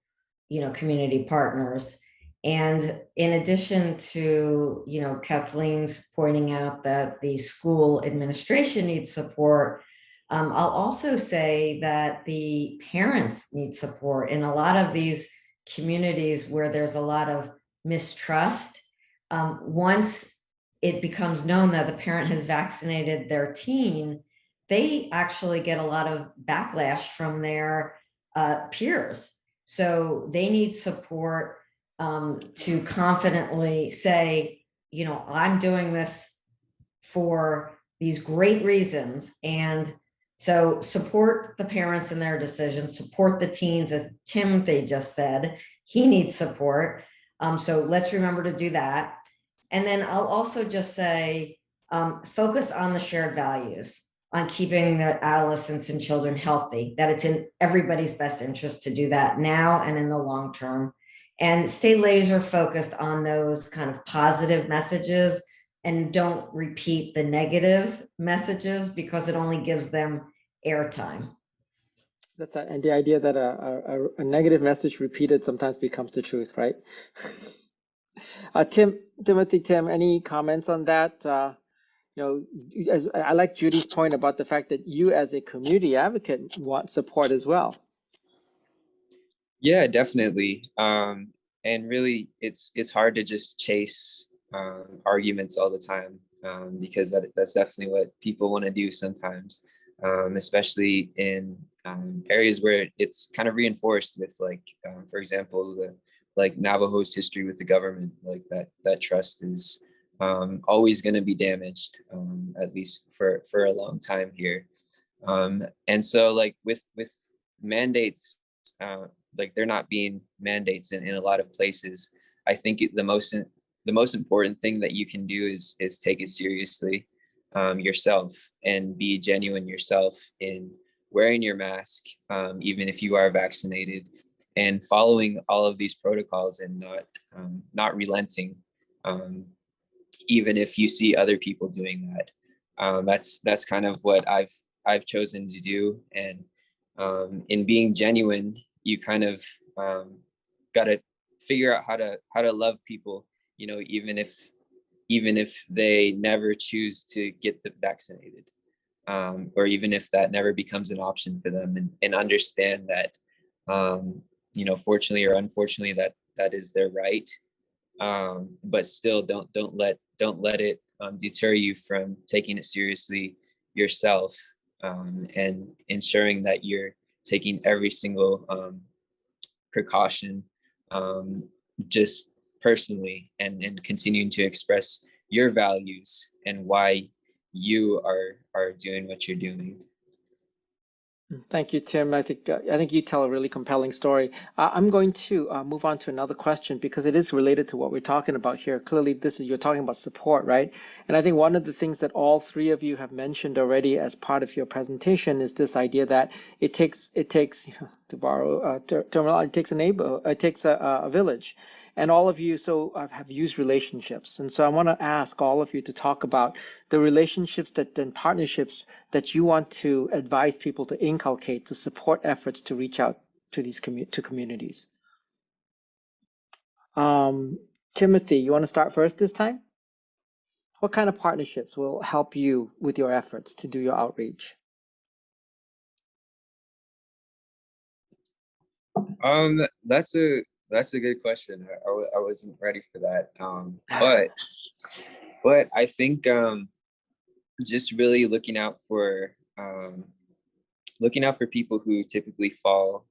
community partners. And in addition to, Kathleen's pointing out that the school administration needs support, I'll also say that the parents need support. In a lot of these communities where there's a lot of mistrust, once it becomes known that the parent has vaccinated their teen, they actually get a lot of backlash from their peers. So they need support to confidently say, I'm doing this for these great reasons. And so support the parents in their decisions, support the teens, as Timothy just said, he needs support. So let's remember to do that. And then I'll also just say, focus on the shared values, on keeping the adolescents and children healthy, that it's in everybody's best interest to do that now and in the long term, and stay laser focused on those kind of positive messages, and don't repeat the negative messages because it only gives them airtime. And the idea that a negative message repeated sometimes becomes the truth, right? Tim, any comments on that? I like Judy's point about the fact that you as a community advocate want support as well. Yeah, definitely. And really, it's hard to just chase arguments all the time, because that's definitely what people want to do sometimes, especially in areas where it's kind of reinforced with, like, for example, the like Navajo's history with the government, like that trust is always going to be damaged, at least for a long time here. And so, like, with mandates, like, they're not being mandates in a lot of places. I think the most important thing that you can do is take it seriously, yourself, and be genuine yourself in wearing your mask, even if you are vaccinated, and following all of these protocols, and not relenting, even if you see other people doing that. That's kind of what I've chosen to do. And in being genuine, you kind of got to figure out how to love people, even if they never choose to get vaccinated, or even if that never becomes an option for them, and understand that, fortunately or unfortunately, that is their right. But still, don't let it deter you from taking it seriously yourself, and ensuring that you're taking every single precaution, just personally, and continuing to express your values and why you are doing what you're doing. Thank you, Tim. I think you tell a really compelling story. I'm going to move on to another question because it is related to what we're talking about here. Clearly, you're talking about support, right? And I think one of the things that all three of you have mentioned already as part of your presentation is this idea that it takes to borrow terminology, it takes a village. And all of you have used relationships. And so I want to ask all of you to talk about the relationships and partnerships that you want to advise people to inculcate to support efforts to reach out to these communities. Timothy, you want to start first this time? What kind of partnerships will help you with your efforts to do your outreach? That's a good question. I wasn't ready for that. But I think, just really looking out for people who typically fall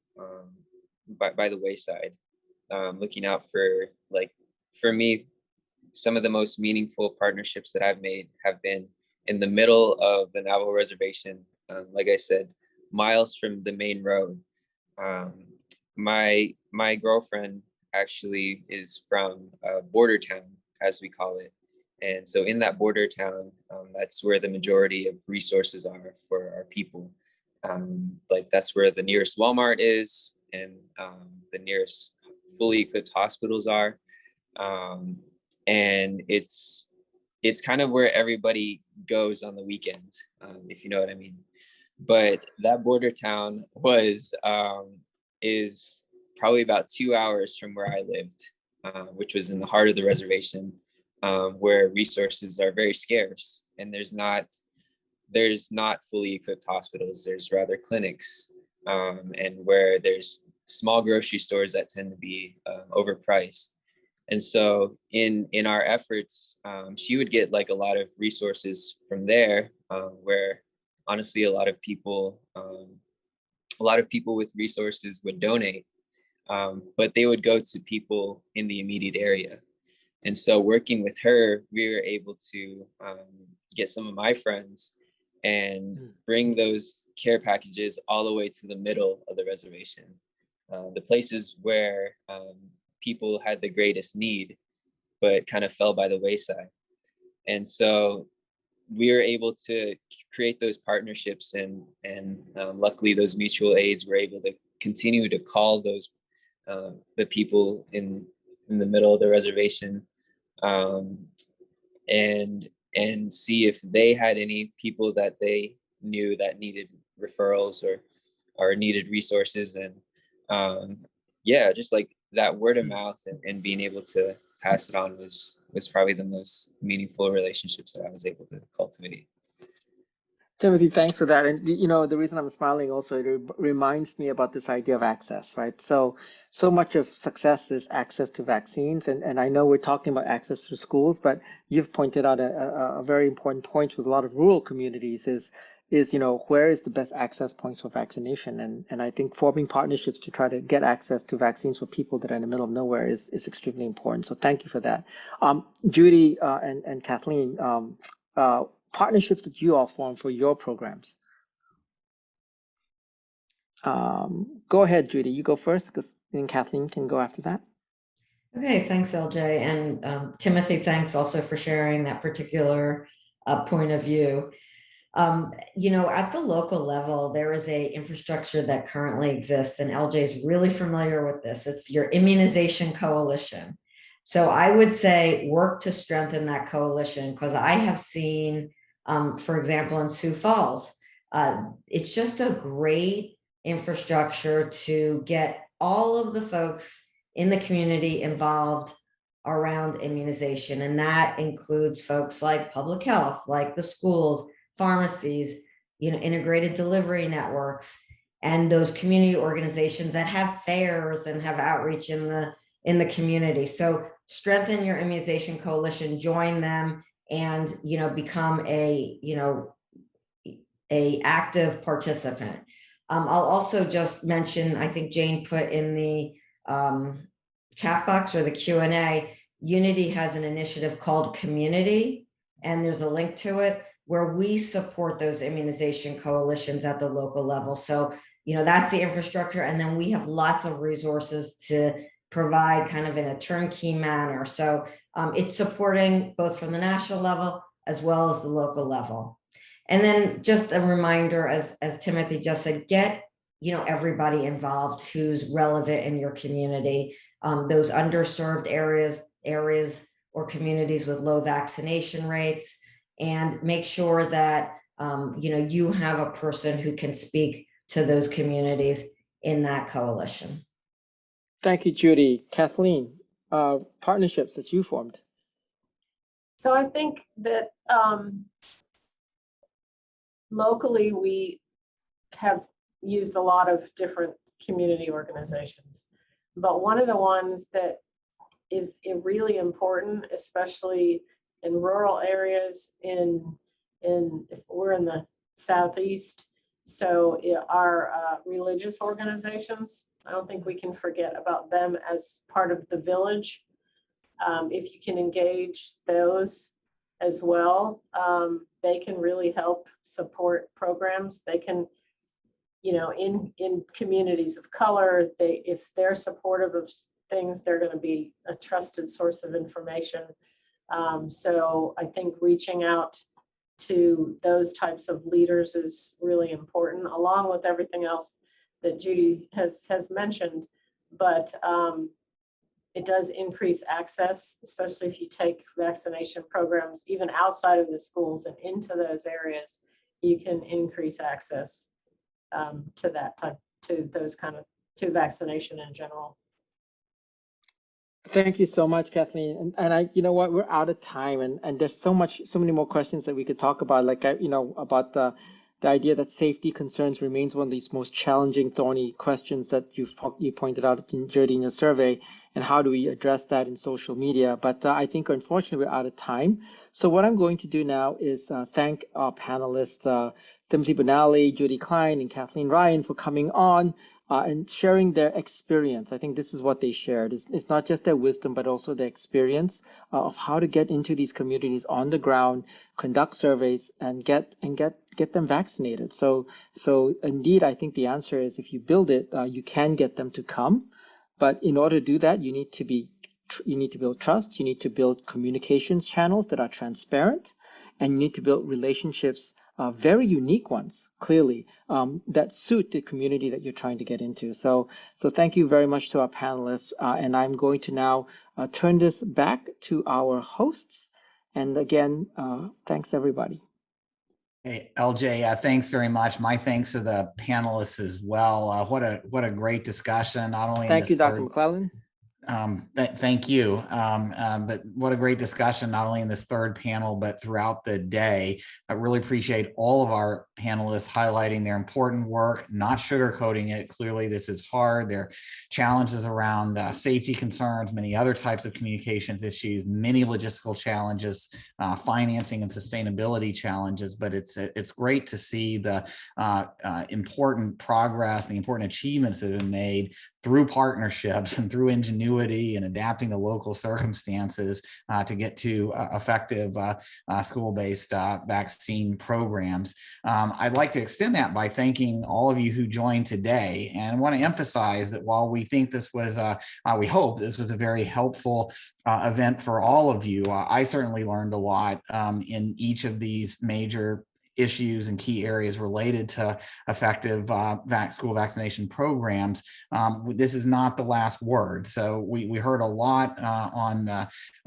by the wayside. Looking out for, like, for me, some of the most meaningful partnerships that I've made have been in the middle of the Navajo reservation. Like I said, miles from the main road. Um, my girlfriend actually is from a border town, as we call it. And so in that border town, that's where the majority of resources are for our people. Like, that's where the nearest Walmart is, and the nearest fully equipped hospitals are. And it's kind of where everybody goes on the weekends, if you know what I mean. But that border town is probably about 2 hours from where I lived, which was in the heart of the reservation, where resources are very scarce, and there's not fully equipped hospitals. There's rather clinics, and where there's small grocery stores that tend to be overpriced. And so in our efforts, she would get, like, a lot of resources from there, where honestly a lot of people with resources would donate, but they would go to people in the immediate area. And so working with her, we were able to get some of my friends and bring those care packages all the way to the middle of the reservation, the places where people had the greatest need, but kind of fell by the wayside. And so we were able to create those partnerships, and luckily those mutual aids were able to continue to call those the people in the middle of the reservation, and see if they had any people that they knew that needed referrals, or needed resources. And yeah, just like that word of mouth and being able to pass it on was probably the most meaningful relationships that I was able to cultivate. Timothy, thanks for that. And you know, the reason I'm smiling also, it reminds me about this idea of access, right? So much of success is access to vaccines. And I know we're talking about access to schools, but you've pointed out a very important point with a lot of rural communities is, you know, where is the best access points for vaccination? And I think forming partnerships to try to get access to vaccines for people that are in the middle of nowhere is extremely important. So thank you for that. Judy and Kathleen, partnerships that you all form for your programs. Go ahead, Judy. You go first, because then Kathleen can go after that. Okay, thanks, LJ. And Timothy, thanks also for sharing that particular point of view. You know, at the local level, there is a infrastructure that currently exists, and LJ is really familiar with this. It's your immunization coalition. So I would say work to strengthen that coalition, because I have seen, for example, in Sioux Falls, it's just a great infrastructure to get all of the folks in the community involved around immunization. And that includes folks like public health, like the schools, pharmacies, you know, integrated delivery networks, and those community organizations that have fairs and have outreach in the community. So strengthen your immunization coalition, join them, and, you know, become a, you know, a active participant. I'll also just mention, I think Jane put in the chat box or the Q&A, Unity has an initiative called Community, and there's a link to it where we support those immunization coalitions at the local level. So, you know, that's the infrastructure. And then we have lots of resources to provide kind of in a turnkey manner. So it's supporting both from the national level as well as the local level. And then just a reminder, as Timothy just said, get, you know, everybody involved who's relevant in your community, those underserved areas or communities with low vaccination rates, and make sure that, you know, you have a person who can speak to those communities in that coalition. Thank you, Judy. Kathleen, partnerships that you formed. So I think that locally we have used a lot of different community organizations, but one of the ones that is really important, especially in rural areas, we're in the Southeast, so our religious organizations, I don't think we can forget about them as part of the village. If you can engage those as well, they can really help support programs. They can, you know, in communities of color, if they're supportive of things, they're going to be a trusted source of information. So I think reaching out to those types of leaders is really important, along with everything else that Judy has mentioned. But it does increase access, especially if you take vaccination programs even outside of the schools and into those areas. You can increase access to that type, to those kind of, to vaccination in general. Thank you so much, Kathleen. And I, you know what, we're out of time, and there's so many more questions that we could talk about. Like, you know, about the idea that safety concerns remains one of these most challenging, thorny questions that you pointed out, Judy, in your survey, and how do we address that in social media? But I think, unfortunately, we're out of time. So what I'm going to do now is thank our panelists, Timothy Benali, Judy Klein, and Kathleen Ryan, for coming on and sharing their experience. I think this is what they shared. It's not just their wisdom, but also their experience of how to get into these communities on the ground, conduct surveys, and get them vaccinated. So indeed, I think the answer is, if you build it, you can get them to come. But in order to do that, you need to build trust. You need to build communications channels that are transparent, and you need to build relationships, very unique ones, clearly, that suit the community that you're trying to get into. So thank you very much to our panelists. And I'm going to now turn this back to our hosts. And again, thanks everybody. Hey, LJ, thanks very much. My thanks to the panelists as well. What a great discussion, not only in Thank this you, Dr. third. McClellan. Thank you. But what a great discussion, not only in this third panel, but throughout the day. I really appreciate all of our panelists highlighting their important work, not sugarcoating it. Clearly, this is hard. There are challenges around safety concerns, many other types of communications issues, many logistical challenges, financing and sustainability challenges. But it's great to see the important progress, the important achievements that have been made through partnerships and through ingenuity and adapting to local circumstances to get to effective school-based vaccine programs. I'd like to extend that by thanking all of you who joined today. And I want to emphasize that while we think this was, we hope this was a very helpful event for all of you, I certainly learned a lot in each of these major issues and key areas related to effective school vaccination programs. This is not the last word. So we heard a lot on,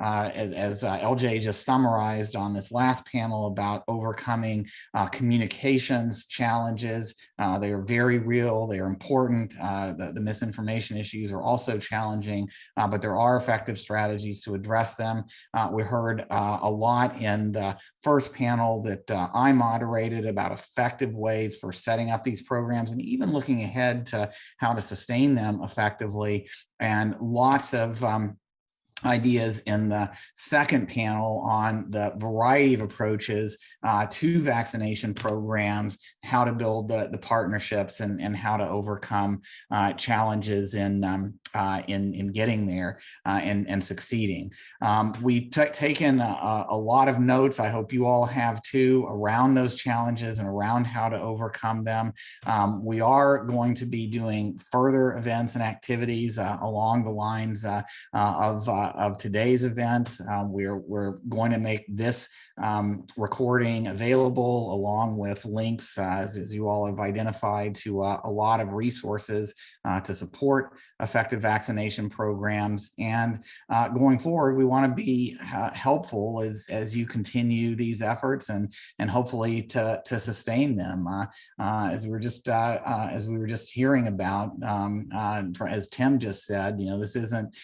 as LJ just summarized on this last panel about overcoming communications challenges. They are very real, they are important. The misinformation issues are also challenging, but there are effective strategies to address them. We heard a lot in the first panel that I moderated about effective ways for setting up these programs and even looking ahead to how to sustain them effectively, and lots of ideas in the second panel on the variety of approaches to vaccination programs, how to build the partnerships and how to overcome challenges in getting there and succeeding. We've taken a lot of notes. I hope you all have too, around those challenges and around how to overcome them. We are going to be doing further events and activities along the lines of today's events. We're going to make this recording available along with links, as you all have identified, to a lot of resources to support effective vaccination programs. And going forward, we want to be helpful as you continue these efforts and hopefully to sustain them. As we were just hearing about, as Tim just said, this isn't,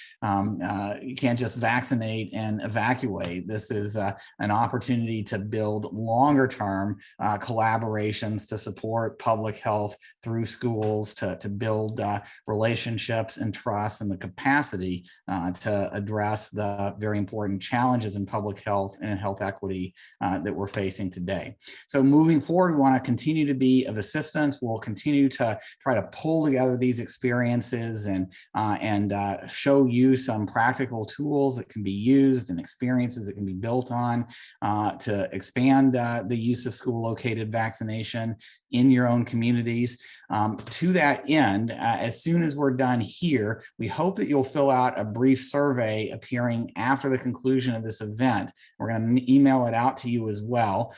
you can't just vaccinate and evacuate. This is an opportunity to build longer term collaborations to support public health through schools, to build relationships and trust and the capacity to address the very important challenges in public health and health equity that we're facing today. So moving forward, we want to continue to be of assistance. We'll continue to try to pull together these experiences and show you some practical tools that can be used and experiences that can be built on to expand the use of school-located vaccination in your own communities. To that end, as soon as we're done here, we hope that you'll fill out a brief survey appearing after the conclusion of this event. We're going to email it out to you as well.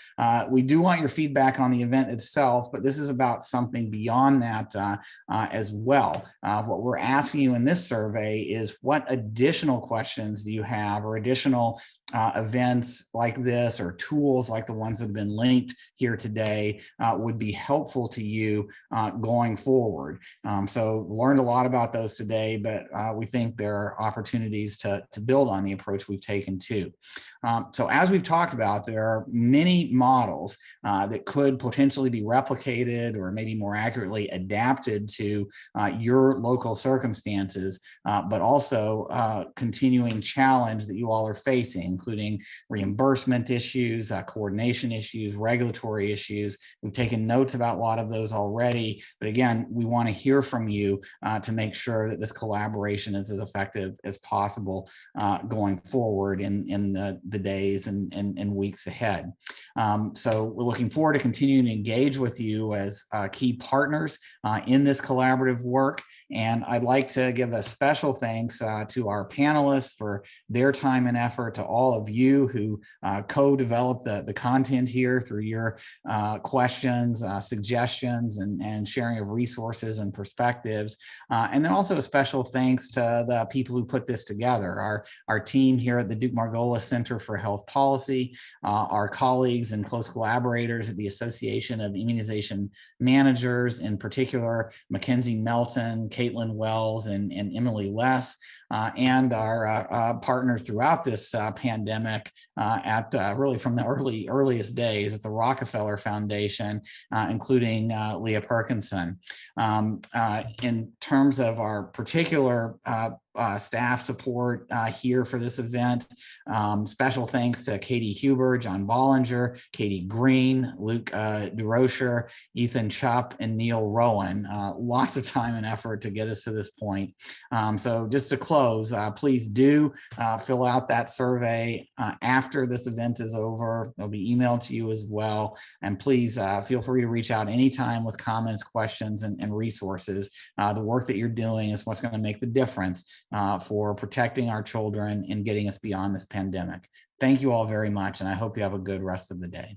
We do want your feedback on the event itself, but this is about something beyond that as well. What we're asking you in this survey is, what additional questions do you have, or additional events like this or tools like the ones that have been linked here today would be helpful to you going forward. So learned a lot about those today, but we think there are opportunities to build on the approach we've taken too. So as we've talked about, there are many models that could potentially be replicated or maybe more accurately adapted to your local circumstances, but also continuing challenge that you all are facing, including reimbursement issues, coordination issues, regulatory issues. We've taken notes about a lot of those already, but again, we want to hear from you to make sure that this collaboration is as effective as possible going forward in the days and weeks ahead. So we're looking forward to continuing to engage with you as key partners in this collaborative work. And I'd like to give a special thanks to our panelists for their time and effort, to all all of you who co-developed the content here through your questions, suggestions, and sharing of resources and perspectives. And then also a special thanks to the people who put this together, our team here at the Duke Margolis Center for Health Policy, our colleagues and close collaborators at the Association of Immunization Managers, in particular, Mackenzie Melton, Caitlin Wells, and Emily Less, and our partners throughout this pandemic at really from the earliest days at the Rockefeller Foundation, including Leah Perkinson. In terms of our particular staff support here for this event, special thanks to Katie Huber, John Bollinger, Katie Green, Luke DeRocher, Ethan Chupp, and Neil Rowan. Lots of time and effort to get us to this point. So just to close, please do fill out that survey after this event is over. It'll be emailed to you as well. And please feel free to reach out anytime with comments, questions, and resources. The work that you're doing is what's going to make the difference for protecting our children and getting us beyond this pandemic. Thank you all very much, and I hope you have a good rest of the day.